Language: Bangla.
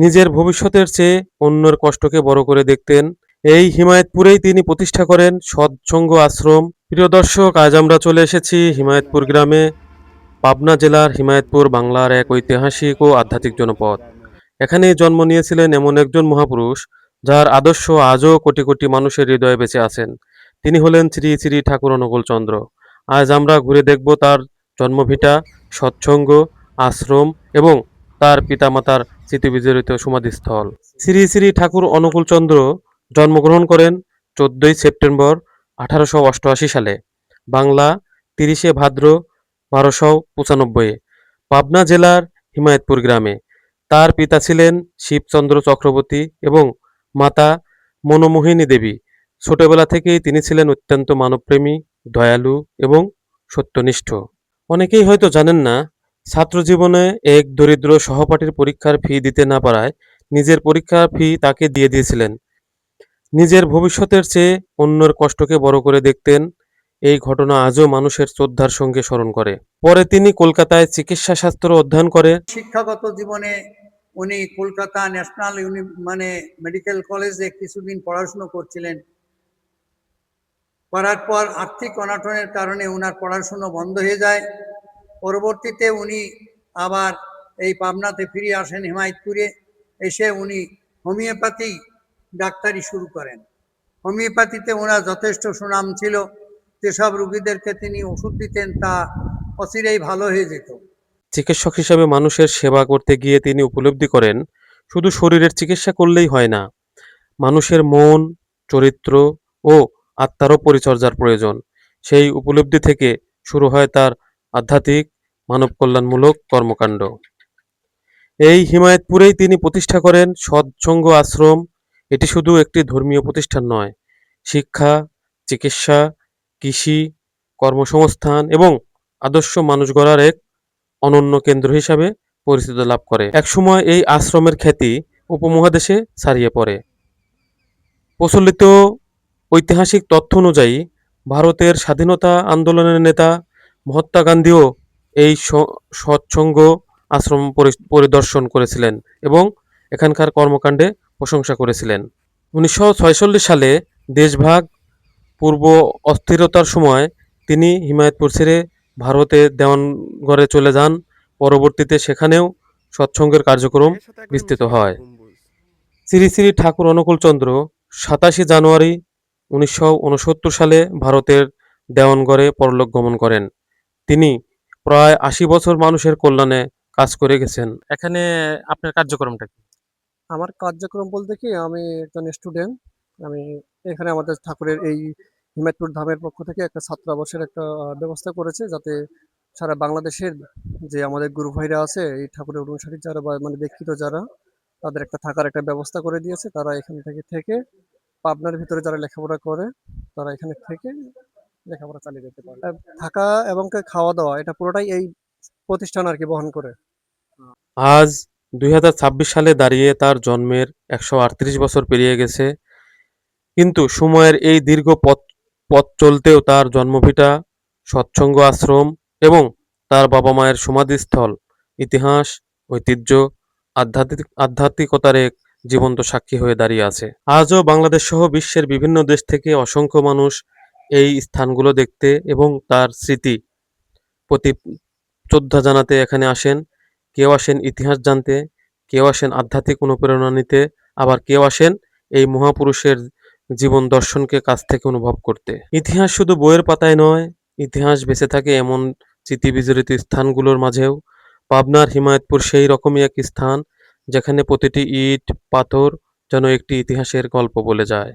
নিজের ভবিষ্যতের চেয়ে অন্যের কষ্টকে বড় করে দেখতেন। এই হিমায়তপুরেই তিনি প্রতিষ্ঠা করেন সৎসঙ্গ আশ্রম। প্রিয় দর্শক, আজ আমরা চলে এসেছি হিমায়তপুর গ্রামে। পাবনা জেলার হিমায়তপুর বাংলার এক ঐতিহাসিক ও আধ্যাত্মিক জনপদ। এখানেই জন্ম নিয়েছিলেন এমন একজন মহাপুরুষ যার আদর্শ আজও কোটি কোটি মানুষের হৃদয়ে বেঁচে আছেন। তিনি হলেন শ্রী শ্রী ঠাকুর অনুকূল চন্দ্র। আজ আমরা ঘুরে দেখব তার জন্মভিটা, সৎসঙ্গ আশ্রম এবং তার পিতামাতার স্মৃতিবিজড়িত সমাধিস্থল। শ্রী শ্রী ঠাকুর অনুকূল চন্দ্র জন্মগ্রহণ করেন 14 সেপ্টেম্বর 1888 সালে, বাংলা 30 ভাদ্র 1295, পাবনা জেলার হিমায়তপুর গ্রামে। তার পিতা ছিলেন শিবচন্দ্র চক্রবর্তী এবং মাতা মনোমোহিনী দেবী। ছোটবেলা থেকেই তিনি ছিলেন অত্যন্ত মানবপ্রেমী, দয়ালু এবং সত্যনিষ্ঠ। অনেকেই হয়তো জানেন না, ছাত্র জীবনে এক দরিদ্র সহপাঠীর পরীক্ষার ফি দিতে না পারায় নিজের পরীক্ষার ফি তাকে দিয়ে দিয়েছিলেন। নিজের ভবিষ্যতের চেয়ে অন্যের কষ্টকে বড় করে দেখতেন। এই ঘটনা আজও মানুষের শ্রদ্ধার সঙ্গে স্মরণ করে। পরে তিনি কলকাতায় চিকিৎসা শাস্ত্র অধ্যয়ন করে। শিক্ষাগত জীবনে উনি কলকাতা ন্যাশনাল মেডিকেল কলেজে কিছুদিন পড়াশুনো করছিলেন। করার পর আর্থিক অনটনের কারণে ওনার পড়াশুনো বন্ধ হয়ে যায়। পরবর্তীতে উনি আবার এই পাবনাতে ফিরে আসেন হিমায়তপুরে। এসে উনি হোমিওপ্যাথি ডাক্তারি শুরু করেন। হোমিওপ্যাথিতে ওনার যথেষ্ট সুনাম ছিল। যেসব রুগীদেরকে তিনি ওষুধ দিতেন তা অচিরেই ভালো হয়ে যেত। চিকিৎসক হিসেবে মানুষের সেবা করতে গিয়ে তিনি উপলব্ধি করেন, শুধু শরীরের চিকিৎসা করলেই হয় না, মানুষের মন, চরিত্র ও আত্মারও পরিচর্যার প্রয়োজন। সেই উপলব্ধি থেকে শুরু হয় তার আধ্যাত্মিক মানব কল্যাণমূলক কর্মকাণ্ড। এই হিমায়তপুরেই তিনি প্রতিষ্ঠা করেন সৎসঙ্গ আশ্রম। এটি শুধু একটি ধর্মীয় প্রতিষ্ঠান নয়, শিক্ষা, চিকিৎসা, কৃষি, কর্মসংস্থান এবং আদর্শ মানুষ গড়ার এক অনন্য কেন্দ্র হিসাবে পরিচিতি লাভ করে। একসময় এই আশ্রমের খ্যাতি উপমহাদেশে ছড়িয়ে পড়ে। প্রচলিত ঐতিহাসিক তথ্য অনুযায়ী ভারতের স্বাধীনতা আন্দোলনের নেতা মহাত্মা গান্ধীও এই সৎসঙ্গ আশ্রম পরিদর্শন করেছিলেন এবং এখানকার কর্মকাণ্ডে প্রশংসা করেছিলেন। 1946 সালে দেশভাগ পূর্ব অস্থিরতার সময় তিনি হিমায়তপুর ছেড়ে ভারতে দেওয়ানগড়ে চলে যান। পরবর্তীতে সেখানেও সৎসঙ্গের কার্যক্রম বিস্তৃত হয়। শ্রী শ্রী ঠাকুর অনুকূল চন্দ্র 27 জানুয়ারি 1969 সালে ভারতের দেওয়ানগড়ে পরলোক গমন করেন। তিনি প্রায় 80 বছর মানুষের কল্যাণে কাজ করে গেছেন। এখানে আপনার কার্যক্রমটা কি? আমার কার্যক্রম বলতে কি, আমি একজন স্টুডেন্ট। আমি এখানে আমাদের ঠাকুরের এই হিমায়তপুর ধামের পক্ষ থেকে একটা ছাত্রাবাসের একটা ব্যবস্থা করেছে, যাতে সারা বাংলাদেশের যে আমাদের গুরু ভাইরা আছে, এই ঠাকুরের অনুসারী যারা বা ব্যক্তিত্ব যারা, তাদের একটা থাকার একটা ব্যবস্থা করে দিয়েছে। তারা এখান থেকে পাবনার ভিতরে যারা লেখাপড়া করে, তারা এখানে থেকে লেখাপড়া চালিয়ে যেতে পারে। থাকা এবং খাওয়া দাওয়া এটা পুরোটাই এই প্রতিষ্ঠান আর কি বহন করে। আজ 2026 সালে দাঁড়িয়ে তার জন্মের 138 বছর পেরিয়ে গেছে, কিন্তু সময়ের এই দীর্ঘ পথ চলতেও তার জন্মভিটা, সৎসঙ্গ আশ্রম এবং তার বাবা মায়ের সমাধিস্থল ইতিহাস, ঐতিহ্য, আধ্যাত্মিকতার এক জীবন্ত সাক্ষী হয়ে দাঁড়িয়ে আছে। আজও বাংলাদেশ সহ বিশ্বের বিভিন্ন দেশ থেকে অসংখ্য মানুষ এই স্থানগুলো দেখতে এবং তার স্মৃতি প্রতি শ্রদ্ধা জানাতে এখানে আসেন। কেউ আসেন ইতিহাস জানতে, কেউ আসেন আধ্যাত্মিক অনুপ্রেরণা নিতে, আবার কেউ আসেন এই মহাপুরুষের জীবন দর্শনকে কাছ থেকে অনুভব করতে। ইতিহাস শুধু বইয়ের পাতায় নয়, ইতিহাস বেঁচে থাকে এমন স্মৃতিবিজড়িত স্থানগুলোর মাঝেও। পাবনার হিমায়তপুর সেই রকমই এক স্থান, যেখানে প্রতিটি ইট পাথর যেন একটি ইতিহাসের গল্প বলে যায়।